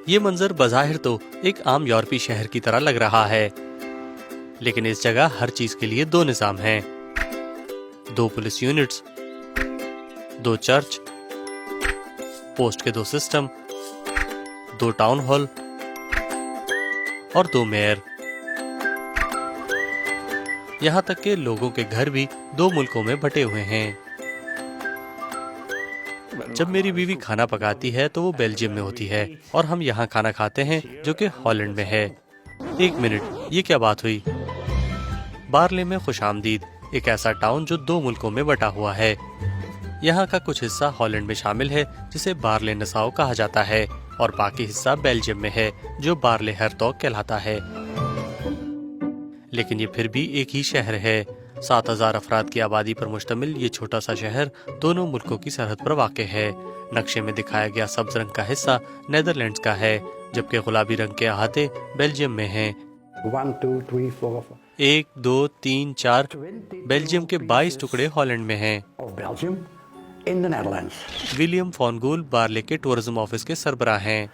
یہ منظر بظاہر تو ایک عام یورپی شہر کی طرح لگ رہا ہے، لیکن اس جگہ ہر چیز کے لیے 2 نظام ہیں، 2 پولیس یونٹس، 2 چرچ، پوسٹ کے 2 سسٹم، 2 ٹاؤن ہال اور 2 میئر۔ یہاں تک کہ لوگوں کے گھر بھی 2 ملکوں میں بٹے ہوئے ہیں۔ جب میری بیوی کھانا پکاتی ہے تو وہ بیلجیم میں ہوتی ہے اور ہم یہاں کھانا کھاتے ہیں جو کہ ہالینڈ میں ہے۔ 1 منٹ، یہ کیا بات ہوئی؟ بارلے میں خوش آمدید، ایک ایسا ٹاؤن جو 2 ملکوں میں بٹا ہوا ہے۔ یہاں کا کچھ حصہ ہالینڈ میں شامل ہے جسے بارلے نساؤ کہا جاتا ہے، اور باقی حصہ بیلجیم میں ہے جو بارلے ہرتوگ کہلاتا ہے۔ لیکن یہ پھر بھی ایک ہی شہر ہے۔ 7000 افراد کی آبادی پر مشتمل یہ چھوٹا سا شہر دونوں ملکوں کی سرحد پر واقع ہے۔ نقشے میں دکھایا گیا سبز رنگ کا حصہ نیدرلینڈز کا ہے، جبکہ گلابی رنگ کے احاطے بیلجیم میں ہیں۔ 1 2 3 4 بیلجیم کے 22 ٹکڑے ہالینڈ میں ہیں۔ ولیم فون گول بارلے کے ٹورزم آفس کے سربراہ ہیں۔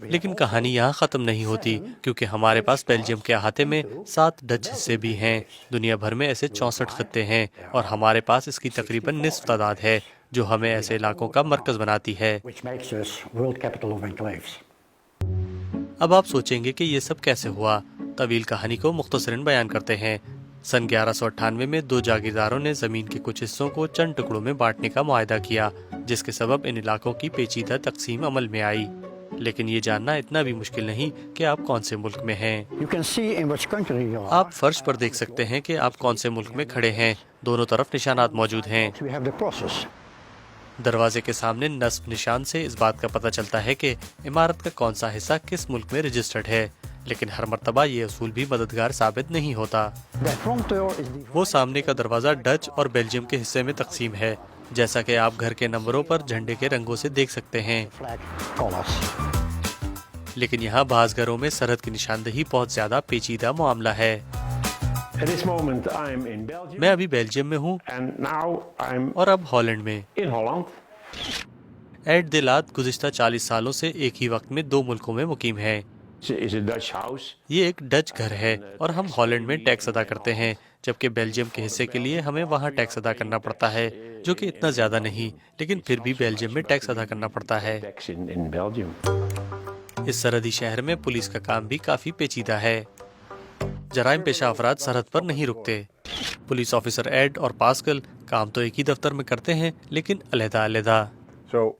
لیکن کہانی یہاں ختم نہیں ہوتی، کیونکہ ہمارے پاس بیلجیم کے احاطے میں 7 ڈچ حصے بھی ہیں۔ دنیا بھر میں ایسے 64 خطے ہیں اور ہمارے پاس اس کی تقریباً نصف تعداد ہے، جو ہمیں ایسے علاقوں کا مرکز بناتی ہے۔ اب آپ سوچیں گے کہ یہ سب کیسے ہوا؟ طویل کہانی کو مختصراً بیان کرتے ہیں۔ سن 1198 میں 2 جاگیرداروں نے زمین کے کچھ حصوں کو چند ٹکڑوں میں بانٹنے کا معاہدہ کیا، جس کے سبب ان علاقوں کی پیچیدہ تقسیم عمل میں آئی۔ لیکن یہ جاننا اتنا بھی مشکل نہیں کہ آپ کون سے ملک میں ہیں۔ آپ فرش پر دیکھ سکتے ہیں کہ آپ کون سے ملک میں کھڑے ہیں۔ دونوں طرف نشانات موجود ہیں۔ دروازے کے سامنے نصب نشان سے اس بات کا پتہ چلتا ہے کہ عمارت کا کون سا حصہ کس ملک میں رجسٹرڈ ہے، لیکن ہر مرتبہ یہ اصول بھی مددگار ثابت نہیں ہوتا۔ وہ سامنے کا دروازہ ڈچ اور بیلجیم کے حصے میں تقسیم ہے، جیسا کہ آپ گھر کے نمبروں پر جھنڈے کے رنگوں سے دیکھ سکتے ہیں۔ لیکن یہاں بعض گھروں میں سرحد کی نشاندہی بہت زیادہ پیچیدہ معاملہ ہے۔ میں ابھی بیلجیم میں ہوں اور اب ہالینڈ میں۔ ایڈ دلات گزشتہ 40 سالوں سے ایک ہی وقت میں 2 ملکوں میں مقیم ہے۔ یہ ایک ڈچ گھر ہے اور ہم ہالینڈ میں ٹیکس ادا کرتے ہیں، جبکہ بیلجیم کے حصے کے لیے ہمیں وہاں ٹیکس ادا کرنا پڑتا ہے، جو کہ اتنا زیادہ نہیں، لیکن پھر بھی بیلجیم میں ٹیکس ادا کرنا پڑتا ہے۔ اس سرحدی شہر میں پولیس کا کام بھی کافی پیچیدہ ہے۔ جرائم پیشہ افراد سرحد پر نہیں رکتے۔ پولیس آفیسر ایڈ اور پاسکل کام تو ایک ہی دفتر میں کرتے ہیں، لیکن علیحدہ علیحدہ۔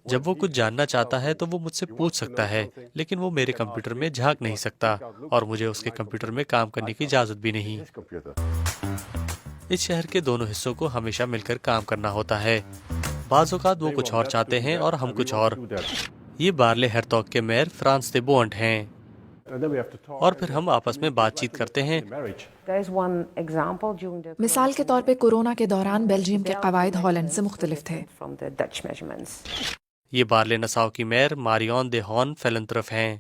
جب وہ کچھ جاننا چاہتا ہے تو وہ مجھ سے پوچھ سکتا ہے، لیکن وہ میرے کمپیوٹر میں جھانک نہیں سکتا، اور مجھے اس کے کمپیوٹر میں کام کرنے کی اجازت بھی نہیں۔ اس شہر کے دونوں حصوں کو ہمیشہ مل کر کام کرنا ہوتا ہے۔ بعض اوقات وہ کچھ اور چاہتے ہیں اور ہم کچھ اور۔ یہ بارلے ہرتوگ کے میئر فرانس دے بونٹ ہیں، اور پھر ہم آپس میں بات چیت کرتے ہیں۔ مثال کے طور پہ کورونا کے دوران بیلجیم کے قواعد ہالینڈ سے مختلف تھے۔ یہ بارلے نساؤ کی میئر ماریون دے ہون فیلنترف ہیں۔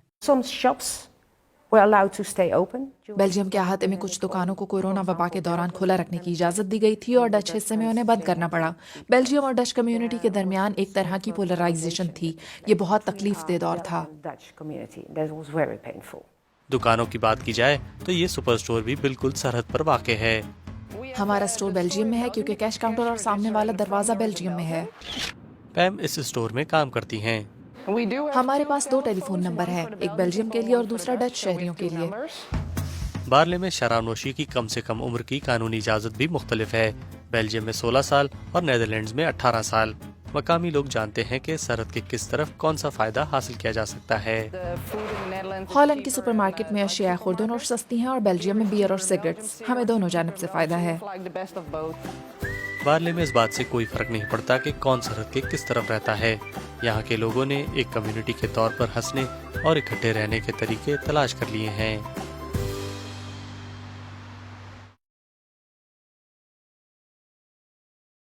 بیلجیم کے احاطے میں کچھ دکانوں کو کورونا وبا کے دوران کھلا رکھنے کی اجازت دی گئی تھی اور ڈچ حصے میں انہیں بند کرنا پڑا۔ بیلجیم اور ڈچ کمیونٹی کے درمیان ایک طرح کی پولرائزیشن تھی۔ یہ بہت تکلیف دہ دور تھا۔ دکانوں کی بات کی جائے تو یہ سپر اسٹور بھی بالکل سرحد پر واقع ہے۔ ہمارا اسٹور بیلجیم میں ہے کیونکہ کیش کاؤنٹر اور سامنے والا دروازہ بیلجیم میں ہے۔ پیم اس اسٹور میں کام کرتی ہیں۔ ہمارے پاس 2 ٹیلی فون نمبر ہیں، ایک بیلجیم کے لیے اور دوسرا ڈچ شہریوں کے لیے۔ بارلے میں شراب نوشی کی کم سے کم عمر کی قانونی اجازت بھی مختلف ہے۔ بیلجیم میں 16 سال اور نیدرلینڈز میں 18 سال۔ مقامی لوگ جانتے ہیں کہ سرحد کے کس طرف کون سا فائدہ حاصل کیا جا سکتا ہے۔ ہالینڈ کی سپر مارکیٹ میں اشیاء خوردن اور سستی ہیں، اور بیلجیم میں بیئر اور سگریٹس۔ ہمیں دونوں جانب سے فائدہ ہے۔ بارلے میں اس بات سے کوئی فرق نہیں پڑتا کہ کون سرحد کے کس طرف رہتا ہے۔ یہاں کے لوگوں نے ایک کمیونٹی کے طور پر ہنسنے اور اکٹھے رہنے کے طریقے تلاش کر لیے ہیں۔